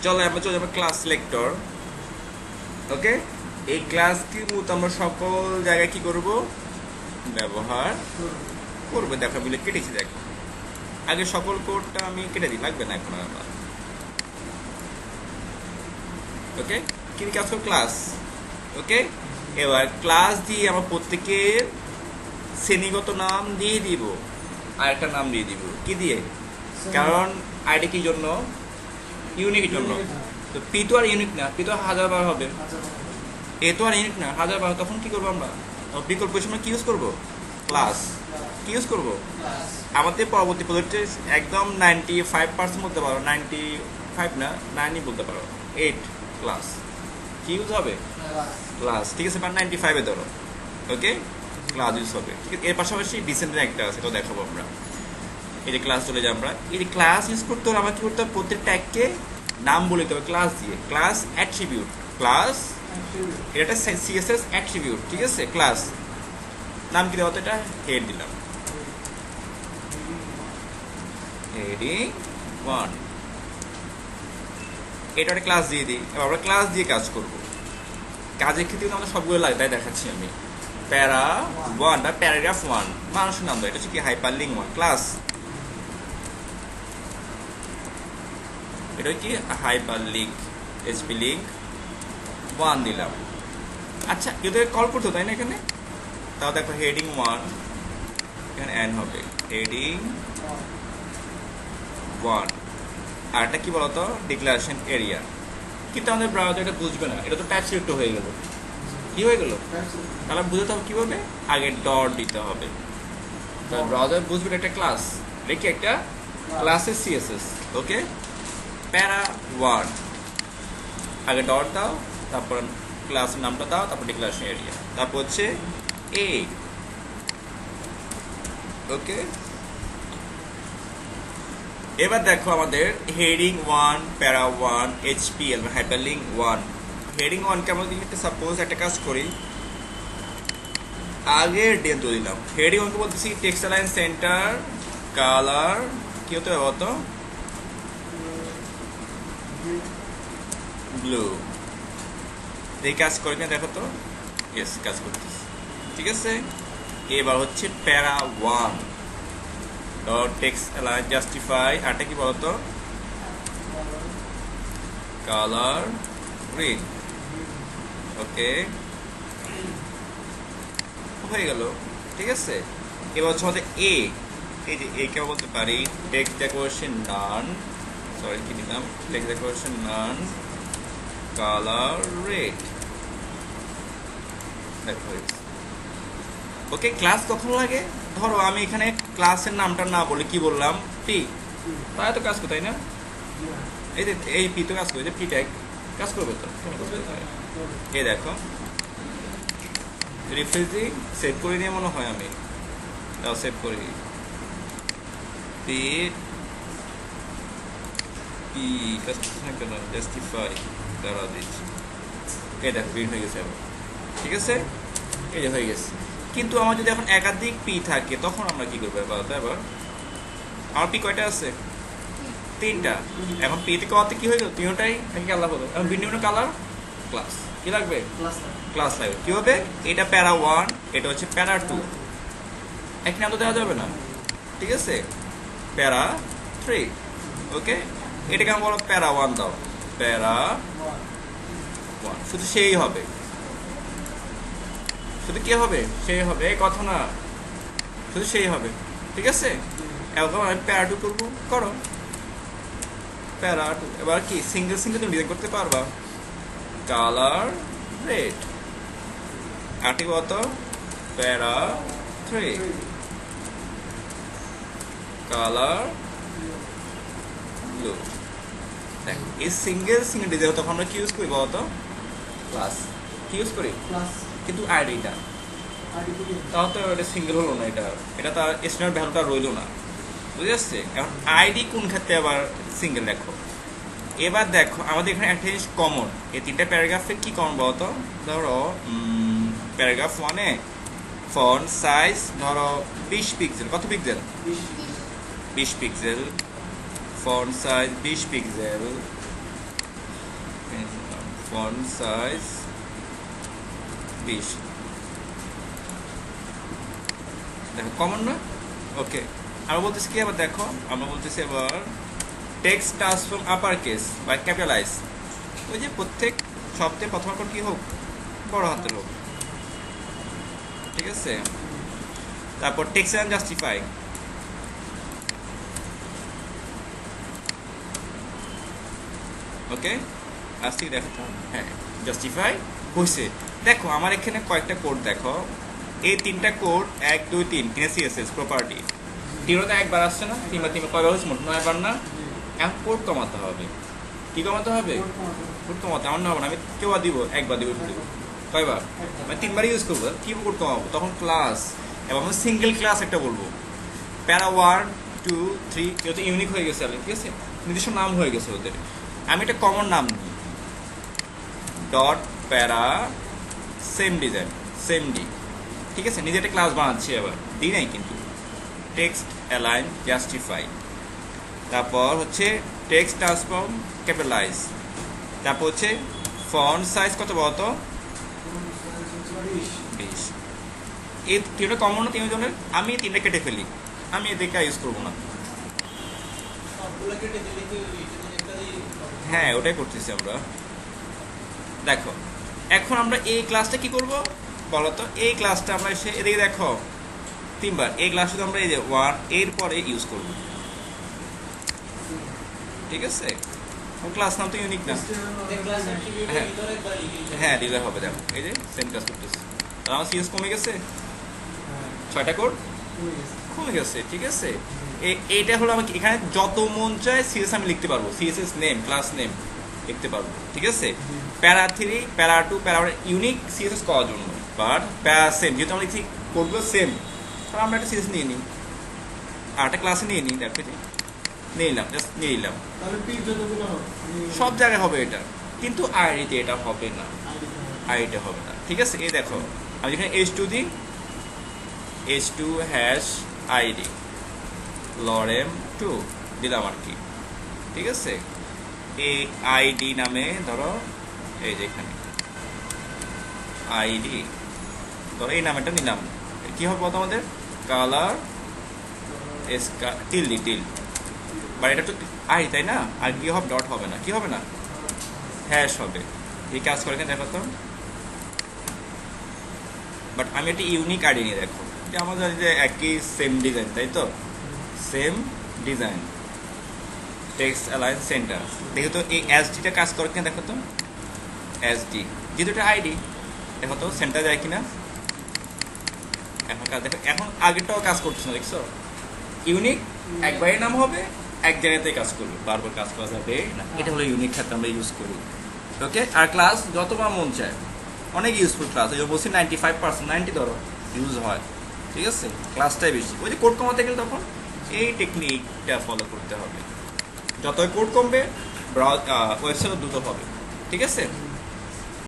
চলো আমরা চলে যাবো ক্লাস সিলেক্টর। ওকে, এই ক্লাস কিন্তু আমরা সকল জায়গায় কি করব, ব্যবহার করবো। দেখো বলে কেটেছি, দেখো আগে সকল কোডটা আমি কেটে দিই, লাগবে না এখন আমার। ওকে, কি কাজ করো, ক্লাস। ওকে, এবার ক্লাস দিয়ে আমরা প্রত্যেকের শ্রেণীগত নাম দিয়ে দিব, আর একটা নাম দিয়ে দিব কি দিয়ে, কারণ আইডি কি জন্য, ইউনিকের জন্য। তো পি তো আর ইউনিক না, পি তো 1000 বার হবে, এ তো আর ইউনিক না 1000 বার। তখন কি করবো আমরা, বিকল্প সময় কি ইউজ করবো, ক্লাস। কি ইউজ করবো, আমাদের পরবর্তী প্রজেক্টে একদম 95% বলতে পারো, 95 না 9ই বলতে পারো, 8 ক্লাস কি ইউজ হবে, ক্লাস। ঠিক আছে, বা 95-এ ধরো। ওকে, ক্লাস ইউজ হবে। ঠিক আছে, এর পাশাপাশি ডিসেন্ডেন্ট একটা আছে, সেটাও দেখাবো আমরা। এই যে ক্লাস চলে যায়, আমরা এই যে ক্লাস ইউজ করতে হলে আমার কি করতে হবে, প্রত্যেক ট্যাগকে নাম বলে দিতে হবে ক্লাস দিয়ে। ক্লাস অ্যাট্রিবিউট, ক্লাস এটা সিএসএস অ্যাট্রিবিউট। ঠিক আছে, ক্লাস নাম কি দেওয়া, এটা হেড দিলাম, হেডিং 1। এটা একটা ক্লাস দিয়ে দিই। এবার আমরা ক্লাস দিয়ে কাজ করব। কাজের ক্ষেত্রে কিন্তু আমাদের সবগুলো লাগে, তাই দেখাচ্ছি আমি। প্যারা 1 বা প্যারাগ্রাফ 1 মানুষের নাম দেয়, এটা হচ্ছে কি হাইপার লিঙ্ক 1 ক্লাস। এটা কি হাইপার লিঙ্ক, এইচপি লিঙ্ক 1 দিলাম। আচ্ছা, এদের কল করতে তাই না এখানে, তাও দেখো হেডিং 1 এখানে এন হবে, হেডিং 1। আর এটা কি বলতো, ডিক্লারেশন এরিয়া। কিন্তু আমাদের ব্রাউজার এটা বুঝবে না, এটা তো টাইপ সিলেক্ট হয়ে গেল। কি হয়ে গেল, তাহলে বুঝতে হবে কিভাবে, আগে ডট দিতে হবে। ব্রাউজার বুঝবে এটা একটা ক্লাস, দেখি একটা ক্লাসের সিএসএস। ওকে, প্যারা 1 আগে ডট দাও, তারপর ক্লাসের নামটা দাও, তারপর ডিক্লারেশন এরিয়া, তারপর হচ্ছে এ। ওকে, এবার দেখো আমাদের হেডিং 1 প্যারা 1 এইচপিএল হাইপারলিঙ্ক 1। হেডিং 1 কে আমরা যদি সাপোজ একটা কাজ করি, আগে ডেন তো দিলাম। হেডিং 1 কে বলতেছি টেক্সট লাইন সেন্টার কালার কি হতে হবে বলতো, ব্লু। এই কাজ করে কিনা দেখো তো, ইয়েস কাজ করতেছি। ঠিক আছে, এবার হচ্ছে প্যারা 1 ডট টেক্সট লাইন জাস্টিফাই, আরটা কি বলতো, কালার গ্রিন। ওকে, হয়ে গেল। ঠিক আছে, এবার হচ্ছে আমাদের এ। এই যে এ কে বলতে পারি টেক্সট ডেকোরেশন নান, সরি কি দিলাম, টেক্সট ডেকোরেশন নান কালার রেড। দেখো, ওকে, ক্লাস কখন লাগে, ধরো আমি এখানে ক্লাসের নামটা না বলে কি বললাম, পি, তাই তো কাজ করতে, তাই না। এই যে এই পি তো কাজ করবে, যে পি ট্যাগ কাজ করবে তো, এই দেখো রিফ্রেশ দিই, সেভ করে দিয়ে মনে হয় আমি, তাও সেভ করে দিই, পি পি কাজ করতে না কেন, জাস্টিফাই তারা দিচ্ছি। এই দেখো গ্রিন হয়ে গেছে আবার। ঠিক আছে, এই যে হয়ে গেছে। কিন্তু আমার যদি এখন একাধিক পি থাকে, তখন আমরা কি করবো বলতো, এবার আমার পি কয়টা আছে, 3টা। এখন পিতে কতে কি হয়ে গেল, তিনটাই নাকি আলাদা হলো। এখন ভিন্ন ভিন্ন কালার, ক্লাস কি লাগবে, ক্লাস লাগবে। কি হবে, এটা প্যারা 1, এটা হচ্ছে প্যারা 2, এক নাম তো দেওয়া যাবে না। ঠিক আছে, প্যারা 3। ওকে, এটাকে আমি বলো প্যারা 1 দাও, প্যারা 1, শুধু সেই হবে, শুধু কি হবে, সেই হবে, এই কথা না, শুধু সেই হবে। ঠিক আছে, এখন আমি প্যারা 2 করবো, করো প্যারা 2। এবার কি সিঙ্গেল সিঙ্গেল তুমি ডিজাইন করতে পারবা, কালার রেড, আরটি কত, প্যারা 3 কালার ব্লু। দেখো এই সিঙ্গেল সিঙ্গেল ডিজাইন তখন আমরা কি ইউজ করি বলতো, ক্লাস। কি ইউজ করি, কিন্তু আইডিটা, তাও তো এটা সিঙ্গেল হলো না, এটা এটা তার স্ট্যান্ডার্ড ভ্যালুটা রইলো না, বুঝে আসছে। এখন আইডি কোন ক্ষেত্রে আবার সিঙ্গেল, দেখো এবার দেখো আমাদের এখানে একটা জিনিস কমন, এই 3টা প্যারাগ্রাফে কি কমন বলতো, ধরো প্যারাগ্রাফ 1-এ ফন্ট সাইজ ধরো 20 পিক্সেল, কত pixel, 20 pixel, font size 20 pixel, font size 20 দেখো কমন না ওকে আমরা বলতেছি কি আবার দেখো আমরা বলতেছি এবার টেক্সট ট্রান্সফর্ম আপার কেস বা ক্যাপিটালাইজ ওই যে প্রত্যেক শব্দে প্রথম অক্ষর কি হোক বড় হাতের হোক ঠিক আছে তারপর টেক্সট এন্ড জাস্টিফাই ওকে আজকে দেখো হ্যাঁ জাস্টিফাই হয়েছে দেখো আমার এখানে কয়েকটা কোড দেখো এই তিনটা কোড 1 2 3 তিনে সিএসএস প্রপার্টি তিনটা একবার আসছে না তিনবার কয়বার হচ্ছে মোট 9 বার না এখন কোড কমাতে হবে কি কমাতে হবে কোড কমাতে আমার না হবে না আমি কেউ দিব একবার দিব কয়বার মানে তিনবার ইউজ করবো কি কোড কমাবো তখন ক্লাস এবং আমি সিঙ্গেল ক্লাস একটা বলবো প্যারা 1 2 3 কেউ তো ইউনিক হয়ে গেছে ঠিক আছে নিজস্ব নাম হয়ে গেছে ওদের আমি একটা কমন নাম নিই ডট প্যারা সেম ডিজাইন সেম ডি ঠিক আছে নিজে একটা ক্লাস বানাচ্ছি আবার দিই নাই কিন্তু টেক্সট অ্যালাইন জাস্টিফাই তারপর হচ্ছে টেক্সট ট্রান্সফর্ম ক্যাপিটালাইজ তারপর হচ্ছে ফন্ট সাইজ কত বলতো 20 এই তিনটা কমন না তিনজনের আমি তিনটা কেটে ফেলি আমি এদেরকে ইউজ করবো না হ্যাঁ ওটাই করতেছি আমরা দেখো এখন আমরা এই ক্লাসটা কি করব বলতো এই ক্লাসটা আমরা এসে এদিকে দেখো তিনবার এই ক্লাস শুধু আমরা এই যে 1 এর পরে ইউজ করব ঠিক আছে ক্লাস নাম তো ইউনিক না হ্যাঁ দিলে হবে দেখো এই যে সেম কাজ করতেছে আর আমার সিএস কমে গেছে 6টা কোড কমে গেছে ঠিক আছে এইটা হলো আমাকে এখানে যত মন চায় সিএস আমি লিখতে পারবো সিএসএস নেম ক্লাস নেম লিখতে পারবো ঠিক আছে প্যারা 3 প্যারা 2 প্যারা ইউনিক সিএসএস করার জন্য বাট প্যারা সেম যেহেতু আমরা লিখছি কোডগুলো সেম তাহলে আমরা একটা সিএস নিয়ে নিই আর একটা ক্লাসে নিয়ে নিই দেখো নিয়ে নিলাম জাস্ট নিয়ে নিলাম সব জায়গায় হবে এটা কিন্তু আইডিতে এটা হবে না আইডিতে হবে না ঠিক আছে এই দেখো আমি এখানে h2 দিই h2 হ্যাশ আইডি লরেম 2 দিলাম আর কি ঠিক আছে এই আইডি নামে ধরো এই যে এখানে আইডি ধরো এই নামটা নিলাম কি হবে বলতো আমাদের কালার টিল বাট এটা তো আই তাই না আর কি হবে ডট হবে না কি হবে না হ্যাশ হবে এই কাজ করে কেন দেখো তো বাট আমি একটা ইউনিক আইডি নিয়ে দেখো যে আমাদের যে একই সেম ডিজাইন তাই তো same design text align centre দেখো তো এই এসডিটা কাজ করে কিনা দেখো তো এসডি যেহেতু এটা আইডি দেখো তো সেন্টার যায় কিনা এখন কাজ দেখো এখন আগেরটাও কাজ করতেছে না দেখছো ইউনিক একবারই নাম হবে এক জায়গাতেই কাজ করবে বারবার কাজ করা যাবে না এটা হলো ইউনিক ক্ষেত্রে আমরা ইউজ করি ওকে আর ক্লাস যতবার মন চায় অনেক ইউজফুল ক্লাস এই বলছি 95% 90 ধরো ইউজ হয় ঠিক আছে ক্লাসটাই বেশি ওই যে কোড কমাতে গেলে তখন এই টেকনিকটা ফলো করতে হবে যতই কোড কমবে ওয়েবসাইটও দ্রুত হবে ঠিক আছে